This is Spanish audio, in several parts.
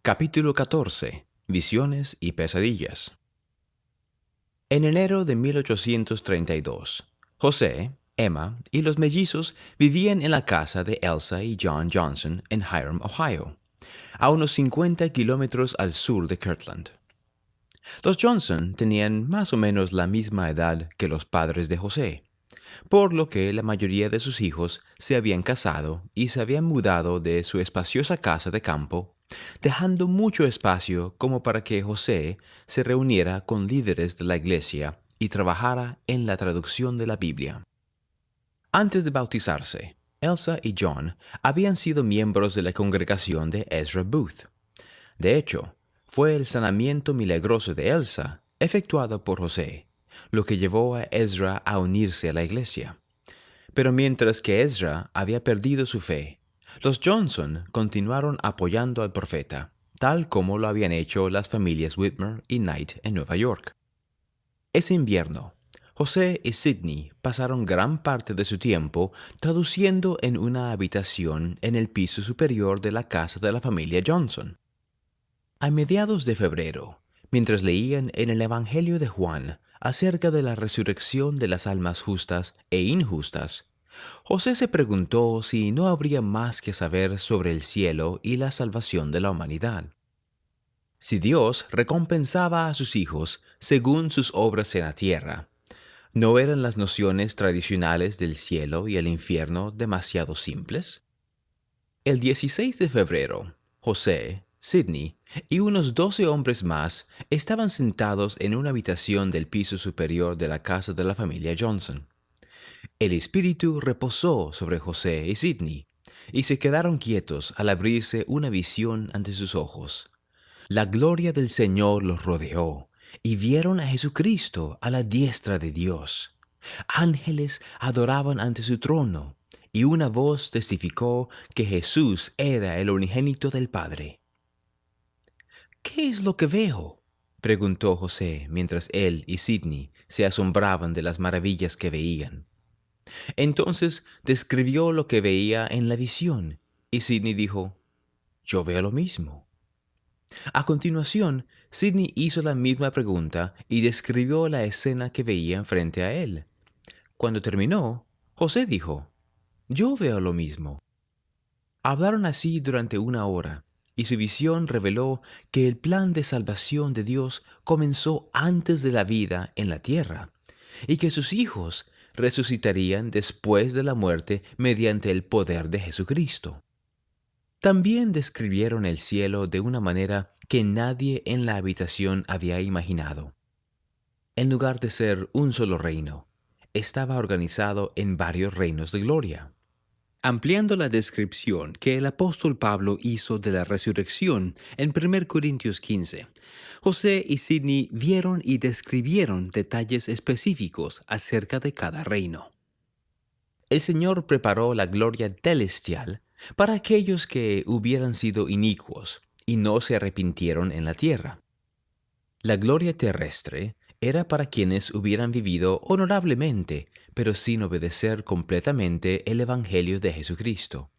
Capítulo 14. Visiones y pesadillas. En enero de 1832, José, Emma y los mellizos vivían en la casa de Elsa y John Johnson en Hiram, Ohio, a unos 50 kilómetros al sur de Kirtland. Los Johnson tenían más o menos la misma edad que los padres de José, por lo que la mayoría de sus hijos se habían casado y se habían mudado de su espaciosa casa de campo, dejando mucho espacio como para que José se reuniera con líderes de la iglesia y trabajara en la traducción de la Biblia. Antes de bautizarse, Elsa y John habían sido miembros de la congregación de Ezra Booth. De hecho, fue el sanamiento milagroso de Elsa efectuado por José lo que llevó a Ezra a unirse a la iglesia. Pero mientras que Ezra había perdido su fe, los Johnson continuaron apoyando al profeta, tal como lo habían hecho las familias Whitmer y Knight en Nueva York. Ese invierno, José y Sidney pasaron gran parte de su tiempo traduciendo en una habitación en el piso superior de la casa de la familia Johnson. A mediados de febrero, mientras leían en el Evangelio de Juan acerca de la resurrección de las almas justas e injustas, José se preguntó si no habría más que saber sobre el cielo y la salvación de la humanidad. Si Dios recompensaba a sus hijos según sus obras en la tierra, ¿no eran las nociones tradicionales del cielo y el infierno demasiado simples? El 16 de febrero, José, Sidney y unos 12 hombres más estaban sentados en una habitación del piso superior de la casa de la familia Johnson. El Espíritu reposó sobre José y Sidney, y se quedaron quietos al abrirse una visión ante sus ojos. La gloria del Señor los rodeó, y vieron a Jesucristo a la diestra de Dios. Ángeles adoraban ante su trono, y una voz testificó que Jesús era el unigénito del Padre. «¿Qué es lo que veo?», preguntó José mientras él y Sidney se asombraban de las maravillas que veían. Entonces describió lo que veía en la visión, y Sidney dijo, «Yo veo lo mismo». A continuación, Sidney hizo la misma pregunta y describió la escena que veía frente a él. Cuando terminó, José dijo, «Yo veo lo mismo». Hablaron así durante una hora, y su visión reveló que el plan de salvación de Dios comenzó antes de la vida en la tierra, y que sus hijos resucitarían después de la muerte mediante el poder de Jesucristo. También describieron el cielo de una manera que nadie en la habitación había imaginado. En lugar de ser un solo reino, estaba organizado en varios reinos de gloria. Ampliando la descripción que el apóstol Pablo hizo de la resurrección en 1 Corintios 15, José y Sidney vieron y describieron detalles específicos acerca de cada reino. El Señor preparó la gloria celestial para aquellos que hubieran sido inicuos y no se arrepintieron en la tierra. La gloria terrestre era para quienes hubieran vivido honorablemente, pero sin obedecer completamente el Evangelio de Jesucristo.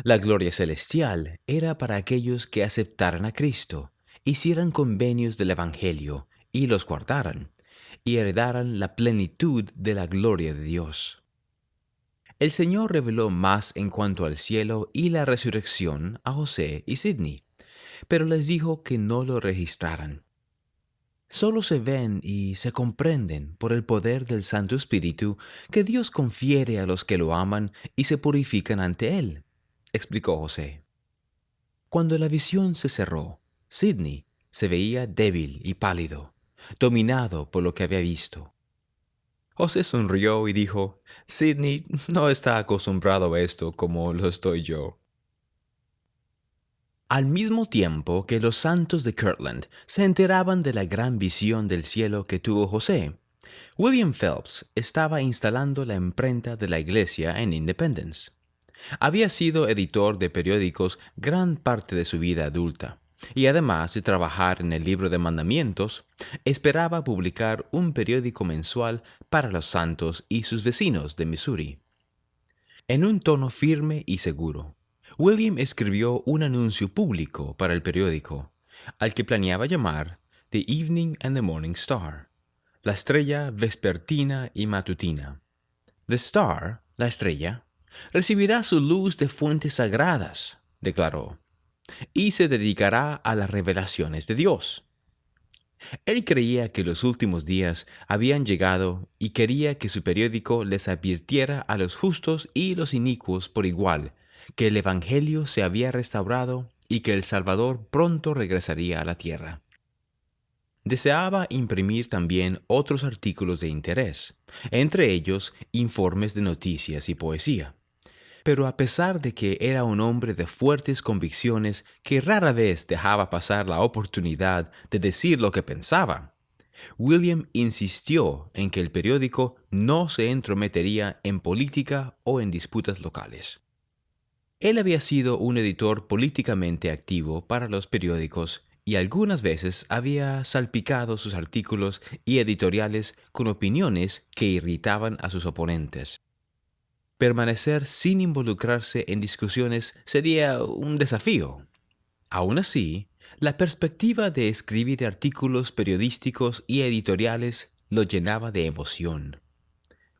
La gloria celestial era para aquellos que aceptaran a Cristo, hicieran convenios del Evangelio y los guardaran, y heredaran la plenitud de la gloria de Dios. El Señor reveló más en cuanto al cielo y la resurrección a José y Sidney, pero les dijo que no lo registraran. Solo se ven y se comprenden por el poder del Santo Espíritu que Dios confiere a los que lo aman y se purifican ante Él, explicó José. Cuando la visión se cerró, Sidney se veía débil y pálido, dominado por lo que había visto. José sonrió y dijo, «Sidney no está acostumbrado a esto como lo estoy yo». Al mismo tiempo que los santos de Kirtland se enteraban de la gran visión del cielo que tuvo José, William Phelps estaba instalando la imprenta de la iglesia en Independence. Había sido editor de periódicos gran parte de su vida adulta, y además de trabajar en el libro de mandamientos, esperaba publicar un periódico mensual para los santos y sus vecinos de Missouri. En un tono firme y seguro, William escribió un anuncio público para el periódico, al que planeaba llamar The Evening and the Morning Star, la estrella vespertina y matutina. The Star, la estrella, recibirá su luz de fuentes sagradas, declaró, y se dedicará a las revelaciones de Dios. Él creía que los últimos días habían llegado y quería que su periódico les advirtiera a los justos y los inicuos por igual que el Evangelio se había restaurado y que el Salvador pronto regresaría a la tierra. Deseaba imprimir también otros artículos de interés, entre ellos informes de noticias y poesía. Pero a pesar de que era un hombre de fuertes convicciones que rara vez dejaba pasar la oportunidad de decir lo que pensaba, William insistió en que el periódico no se entrometería en política o en disputas locales. Él había sido un editor políticamente activo para los periódicos y algunas veces había salpicado sus artículos y editoriales con opiniones que irritaban a sus oponentes. Permanecer sin involucrarse en discusiones sería un desafío. Aún así, la perspectiva de escribir artículos periodísticos y editoriales lo llenaba de emoción.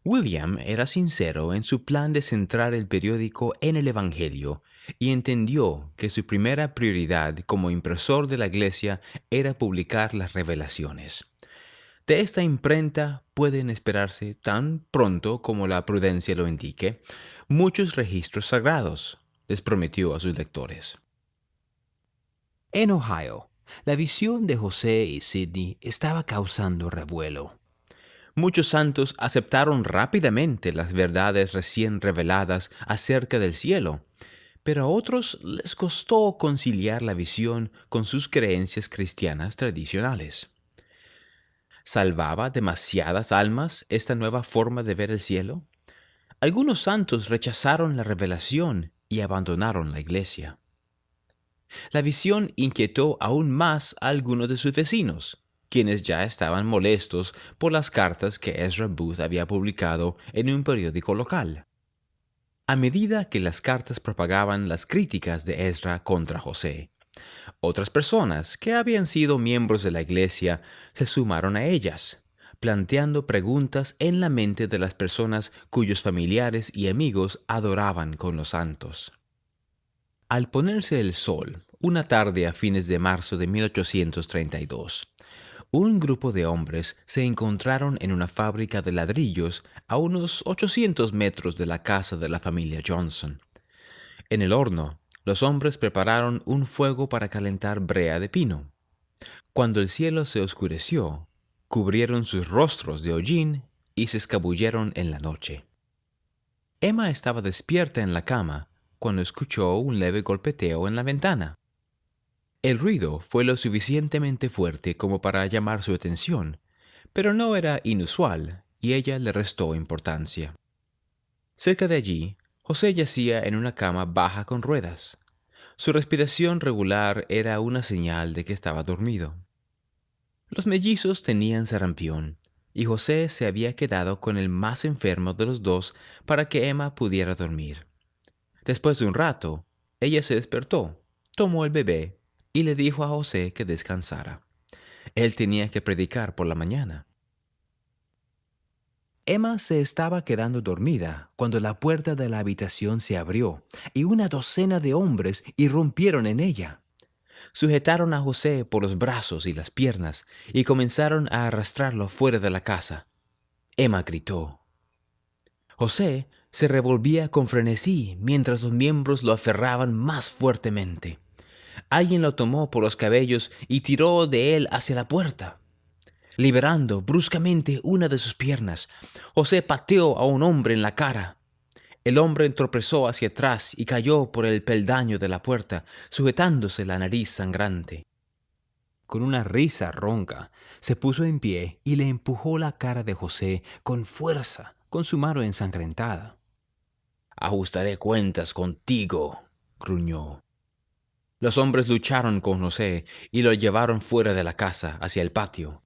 William era sincero en su plan de centrar el periódico en el Evangelio y entendió que su primera prioridad como impresor de la Iglesia era publicar las revelaciones. De esta imprenta pueden esperarse, tan pronto como la prudencia lo indique, muchos registros sagrados, les prometió a sus lectores. En Ohio, la visión de José y Sidney estaba causando revuelo. Muchos santos aceptaron rápidamente las verdades recién reveladas acerca del cielo, pero a otros les costó conciliar la visión con sus creencias cristianas tradicionales. ¿Salvaba demasiadas almas esta nueva forma de ver el cielo? Algunos santos rechazaron la revelación y abandonaron la iglesia. La visión inquietó aún más a algunos de sus vecinos, quienes ya estaban molestos por las cartas que Ezra Booth había publicado en un periódico local. A medida que las cartas propagaban las críticas de Ezra contra José, otras personas que habían sido miembros de la iglesia se sumaron a ellas, planteando preguntas en la mente de las personas cuyos familiares y amigos adoraban con los santos. Al ponerse el sol, una tarde a fines de marzo de 1832, un grupo de hombres se encontraron en una fábrica de ladrillos a unos 800 metros de la casa de la familia Johnson. En el horno, los hombres prepararon un fuego para calentar brea de pino. Cuando el cielo se oscureció, cubrieron sus rostros de hollín y se escabulleron en la noche. Emma estaba despierta en la cama cuando escuchó un leve golpeteo en la ventana. El ruido fue lo suficientemente fuerte como para llamar su atención, pero no era inusual y ella le restó importancia. Cerca de allí, José yacía en una cama baja con ruedas. Su respiración regular era una señal de que estaba dormido. Los mellizos tenían sarampión, y José se había quedado con el más enfermo de los dos para que Emma pudiera dormir. Después de un rato, ella se despertó, tomó el bebé y le dijo a José que descansara. Él tenía que predicar por la mañana. Emma se estaba quedando dormida cuando la puerta de la habitación se abrió y una docena de hombres irrumpieron en ella. Sujetaron a José por los brazos y las piernas y comenzaron a arrastrarlo fuera de la casa. Emma gritó. José se revolvía con frenesí mientras los miembros lo aferraban más fuertemente. Alguien lo tomó por los cabellos y tiró de él hacia la puerta. Liberando bruscamente una de sus piernas, José pateó a un hombre en la cara. El hombre tropezó hacia atrás y cayó por el peldaño de la puerta, sujetándose la nariz sangrante. Con una risa ronca, se puso en pie y le empujó la cara de José con fuerza, con su mano ensangrentada. «Ajustaré cuentas contigo», gruñó. Los hombres lucharon con José y lo llevaron fuera de la casa, hacia el patio.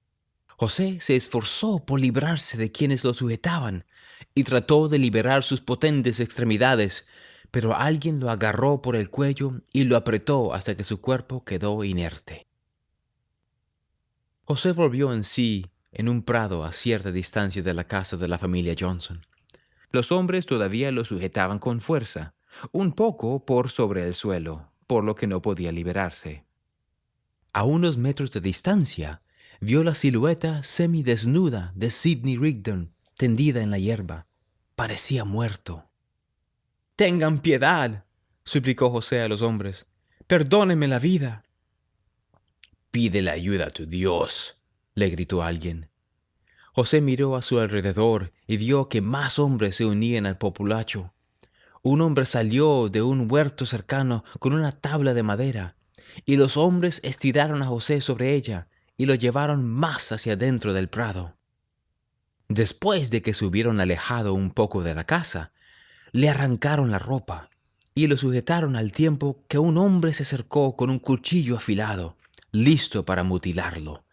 José se esforzó por librarse de quienes lo sujetaban y trató de liberar sus potentes extremidades, pero alguien lo agarró por el cuello y lo apretó hasta que su cuerpo quedó inerte. José volvió en sí en un prado a cierta distancia de la casa de la familia Johnson. Los hombres todavía lo sujetaban con fuerza, un poco por sobre el suelo, por lo que no podía liberarse. A unos metros de distancia, vio la silueta semidesnuda de Sidney Rigdon tendida en la hierba. Parecía muerto. «Tengan piedad», suplicó José a los hombres. «Perdónenme la vida». «Pídele ayuda a tu Dios», le gritó alguien. José miró a su alrededor y vio que más hombres se unían al populacho. Un hombre salió de un huerto cercano con una tabla de madera, y los hombres estiraron a José sobre ella y lo llevaron más hacia dentro del prado. Después de que se hubieron alejado un poco de la casa, le arrancaron la ropa y lo sujetaron al tiempo que un hombre se acercó con un cuchillo afilado, listo para mutilarlo.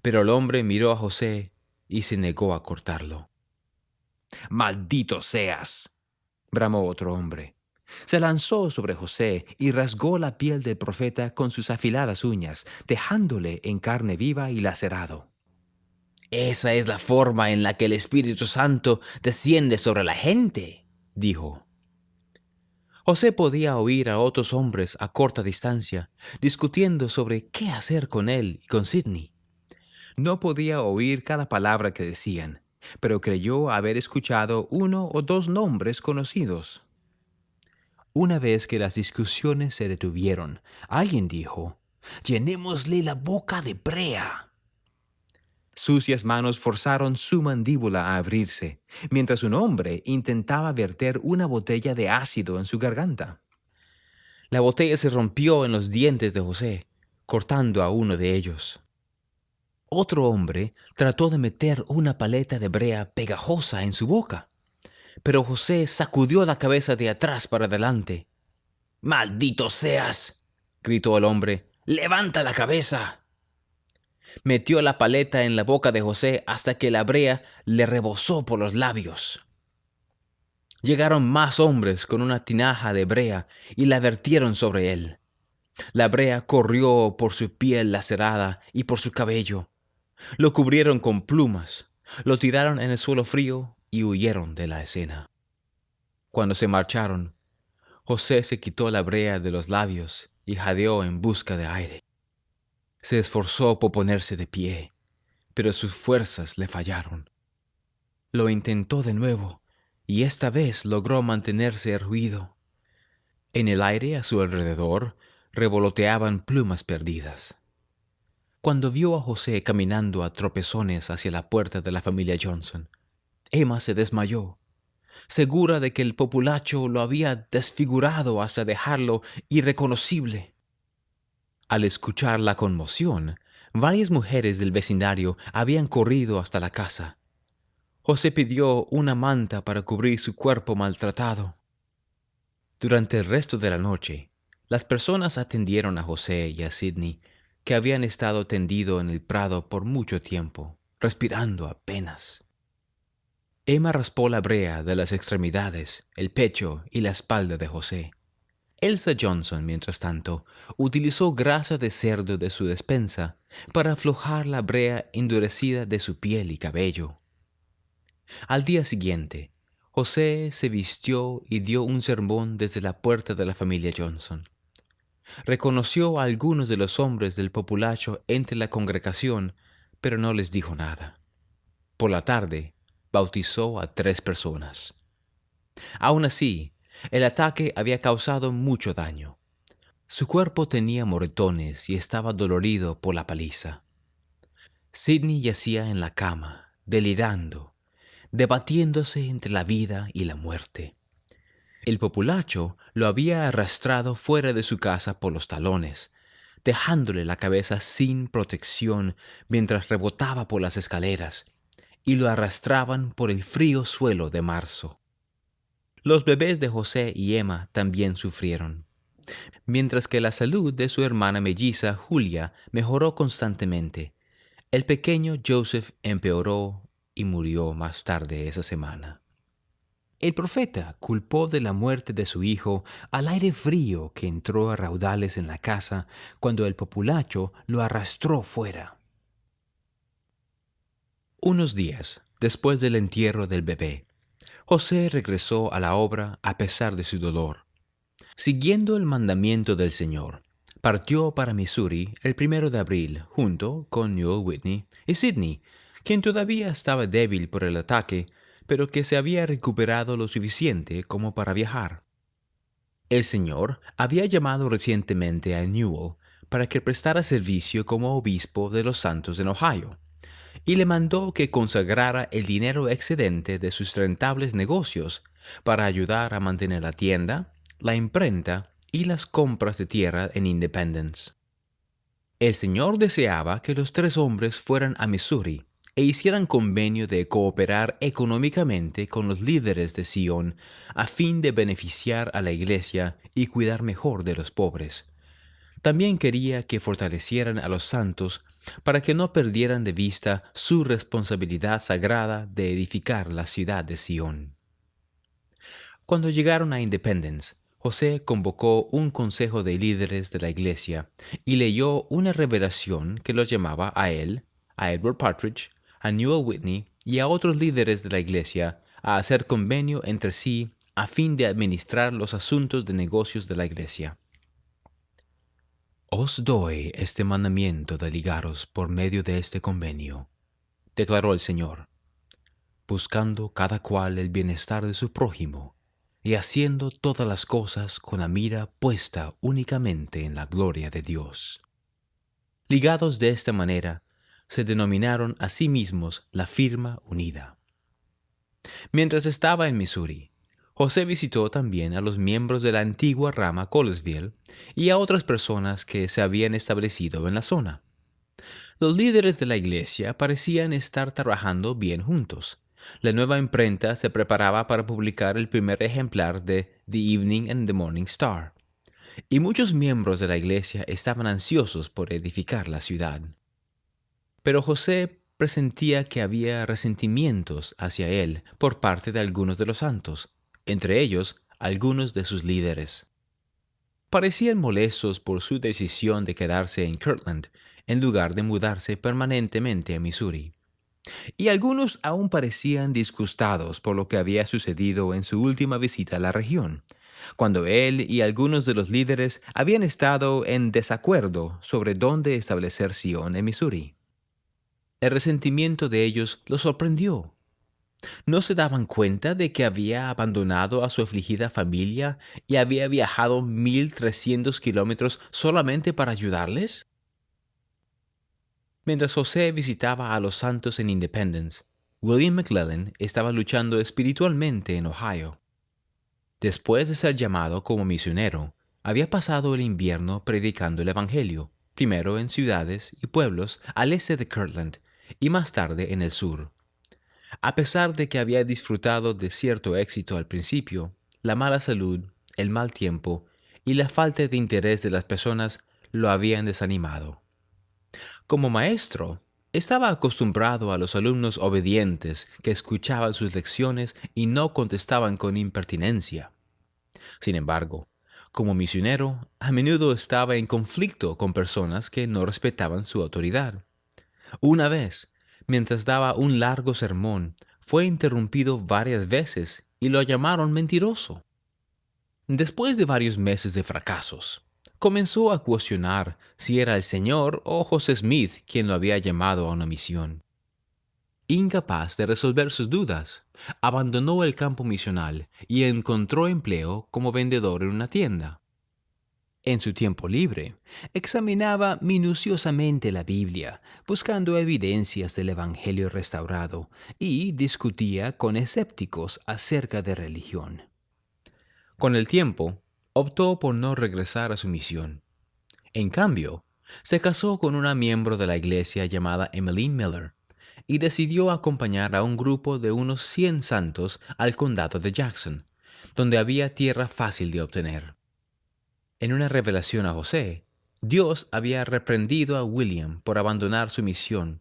Pero el hombre miró a José y se negó a cortarlo. «¡Maldito seas!», bramó otro hombre. Se lanzó sobre José y rasgó la piel del profeta con sus afiladas uñas, dejándole en carne viva y lacerado. «Esa es la forma en la que el Espíritu Santo desciende sobre la gente», dijo. José podía oír a otros hombres a corta distancia discutiendo sobre qué hacer con él y con Sidney. No podía oír cada palabra que decían, pero creyó haber escuchado uno o dos nombres conocidos. Una vez que las discusiones se detuvieron, alguien dijo: «Llenémosle la boca de brea». Sucias manos forzaron su mandíbula a abrirse, mientras un hombre intentaba verter una botella de ácido en su garganta. La botella se rompió en los dientes de José, cortando a uno de ellos. Otro hombre trató de meter una paleta de brea pegajosa en su boca, pero José sacudió la cabeza de atrás para adelante. «¡Maldito seas!», gritó el hombre. «¡Levanta la cabeza!». Metió la paleta en la boca de José hasta que la brea le rebosó por los labios. Llegaron más hombres con una tinaja de brea y la vertieron sobre él. La brea corrió por su piel lacerada y por su cabello. Lo cubrieron con plumas, lo tiraron en el suelo frío y huyeron de la escena. Cuando se marcharon, José se quitó la brea de los labios y jadeó en busca de aire. Se esforzó por ponerse de pie, pero sus fuerzas le fallaron. Lo intentó de nuevo, y esta vez logró mantenerse erguido. En el aire a su alrededor revoloteaban plumas perdidas. Cuando vio a José caminando a tropezones hacia la puerta de la familia Johnson, Emma se desmayó, segura de que el populacho lo había desfigurado hasta dejarlo irreconocible. Al escuchar la conmoción, varias mujeres del vecindario habían corrido hasta la casa. José pidió una manta para cubrir su cuerpo maltratado. Durante el resto de la noche, las personas atendieron a José y a Sidney, que habían estado tendido en el prado por mucho tiempo, respirando apenas. Emma raspó la brea de las extremidades, el pecho y la espalda de José. Elsa Johnson, mientras tanto, utilizó grasa de cerdo de su despensa para aflojar la brea endurecida de su piel y cabello. Al día siguiente, José se vistió y dio un sermón desde la puerta de la familia Johnson. Reconoció a algunos de los hombres del populacho entre la congregación, pero no les dijo nada. Por la tarde, bautizó a 3 personas. Aún así, el ataque había causado mucho daño. Su cuerpo tenía moretones y estaba dolorido por la paliza. Sidney yacía en la cama, delirando, debatiéndose entre la vida y la muerte. El populacho lo había arrastrado fuera de su casa por los talones, dejándole la cabeza sin protección mientras rebotaba por las escaleras, y lo arrastraban por el frío suelo de marzo. Los bebés de José y Emma también sufrieron, mientras que la salud de su hermana melliza Julia mejoró constantemente. El pequeño Joseph empeoró y murió más tarde esa semana. El profeta culpó de la muerte de su hijo al aire frío que entró a raudales en la casa cuando el populacho lo arrastró fuera. Unos días después del entierro del bebé, José regresó a la obra a pesar de su dolor. Siguiendo el mandamiento del Señor, partió para Missouri el 1 de abril junto con Newell Whitney y Sidney, quien todavía estaba débil por el ataque, pero que se había recuperado lo suficiente como para viajar. El Señor había llamado recientemente a Newell para que prestara servicio como obispo de los santos en Ohio, y le mandó que consagrara el dinero excedente de sus rentables negocios para ayudar a mantener la tienda, la imprenta y las compras de tierra en Independence. El Señor deseaba que los tres hombres fueran a Missouri e hicieran convenio de cooperar económicamente con los líderes de Sion a fin de beneficiar a la iglesia y cuidar mejor de los pobres. También quería que fortalecieran a los santos para que no perdieran de vista su responsabilidad sagrada de edificar la ciudad de Sion. Cuando llegaron a Independence, José convocó un consejo de líderes de la iglesia y leyó una revelación que los llamaba a él, a Edward Partridge, a Newell Whitney y a otros líderes de la iglesia a hacer convenio entre sí a fin de administrar los asuntos de negocios de la iglesia. Os doy este mandamiento de ligaros por medio de este convenio, declaró el Señor, buscando cada cual el bienestar de su prójimo y haciendo todas las cosas con la mira puesta únicamente en la gloria de Dios. Ligados de esta manera, se denominaron a sí mismos la firma unida. Mientras estaba en Missouri, José visitó también a los miembros de la antigua rama Colesville y a otras personas que se habían establecido en la zona. Los líderes de la iglesia parecían estar trabajando bien juntos. La nueva imprenta se preparaba para publicar el primer ejemplar de The Evening and the Morning Star, y muchos miembros de la iglesia estaban ansiosos por edificar la ciudad. Pero José presentía que había resentimientos hacia él por parte de algunos de los santos, entre ellos algunos de sus líderes. Parecían molestos por su decisión de quedarse en Kirtland en lugar de mudarse permanentemente a Missouri. Y algunos aún parecían disgustados por lo que había sucedido en su última visita a la región, cuando él y algunos de los líderes habían estado en desacuerdo sobre dónde establecer Sion en Missouri. El resentimiento de ellos los sorprendió. ¿No se daban cuenta de que había abandonado a su afligida familia y había viajado 1,300 kilómetros solamente para ayudarles? Mientras José visitaba a los santos en Independence, William McLellin estaba luchando espiritualmente en Ohio. Después de ser llamado como misionero, había pasado el invierno predicando el Evangelio, primero en ciudades y pueblos al este de Kirtland y más tarde en el sur. A pesar de que había disfrutado de cierto éxito al principio, la mala salud, el mal tiempo y la falta de interés de las personas lo habían desanimado. Como maestro, estaba acostumbrado a los alumnos obedientes que escuchaban sus lecciones y no contestaban con impertinencia. Sin embargo, como misionero, a menudo estaba en conflicto con personas que no respetaban su autoridad. Una vez, mientras daba un largo sermón, fue interrumpido varias veces y lo llamaron mentiroso. Después de varios meses de fracasos, comenzó a cuestionar si era el Señor o José Smith quien lo había llamado a una misión. Incapaz de resolver sus dudas, abandonó el campo misional y encontró empleo como vendedor en una tienda. En su tiempo libre, examinaba minuciosamente la Biblia, buscando evidencias del Evangelio restaurado, y discutía con escépticos acerca de religión. Con el tiempo, optó por no regresar a su misión. En cambio, se casó con una miembro de la iglesia llamada Emmeline Miller y decidió acompañar a un grupo de unos 100 santos al condado de Jackson, donde había tierra fácil de obtener. En una revelación a José, Dios había reprendido a William por abandonar su misión,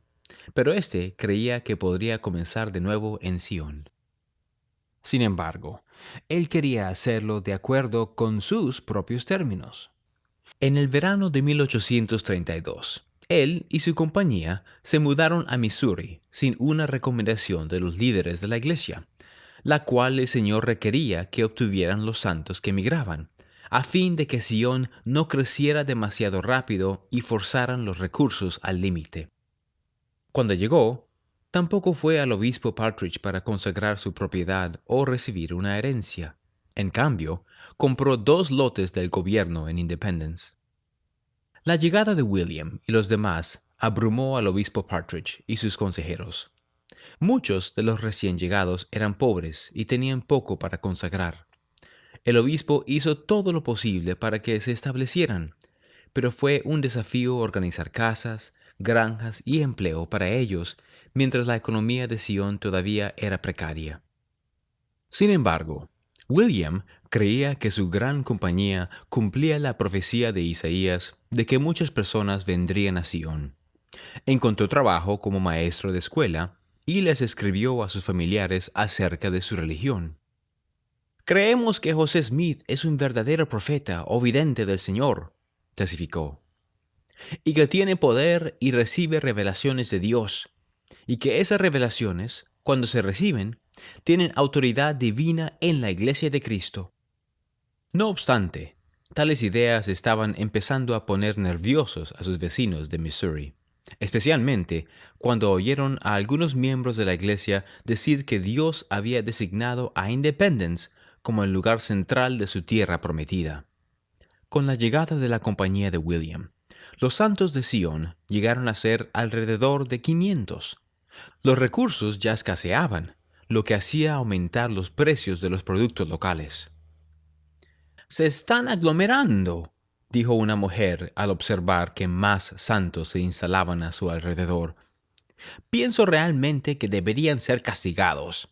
pero éste creía que podría comenzar de nuevo en Sion. Sin embargo, él quería hacerlo de acuerdo con sus propios términos. En el verano de 1832, él y su compañía se mudaron a Missouri sin una recomendación de los líderes de la iglesia, la cual el Señor requería que obtuvieran los santos que emigraban, a fin de que Sion no creciera demasiado rápido y forzaran los recursos al límite. Cuando llegó, tampoco fue al obispo Partridge para consagrar su propiedad o recibir una herencia. En cambio, compró 2 lotes del gobierno en Independence. La llegada de William y los demás abrumó al obispo Partridge y sus consejeros. Muchos de los recién llegados eran pobres y tenían poco para consagrar. El obispo hizo todo lo posible para que se establecieran, pero fue un desafío organizar casas, granjas y empleo para ellos mientras la economía de Sion todavía era precaria. Sin embargo, William creía que su gran compañía cumplía la profecía de Isaías de que muchas personas vendrían a Sion. Encontró trabajo como maestro de escuela y les escribió a sus familiares acerca de su religión. «Creemos que José Smith es un verdadero profeta o vidente del Señor», testificó, «y que tiene poder y recibe revelaciones de Dios, y que esas revelaciones, cuando se reciben, tienen autoridad divina en la Iglesia de Cristo». No obstante, tales ideas estaban empezando a poner nerviosos a sus vecinos de Missouri, especialmente cuando oyeron a algunos miembros de la Iglesia decir que Dios había designado a Independence como el lugar central de su tierra prometida. Con la llegada de la compañía de William, los santos de Sion llegaron a ser alrededor de 500. Los recursos ya escaseaban, lo que hacía aumentar los precios de los productos locales. «Se están aglomerando», dijo una mujer al observar que más santos se instalaban a su alrededor. «Pienso realmente que deberían ser castigados.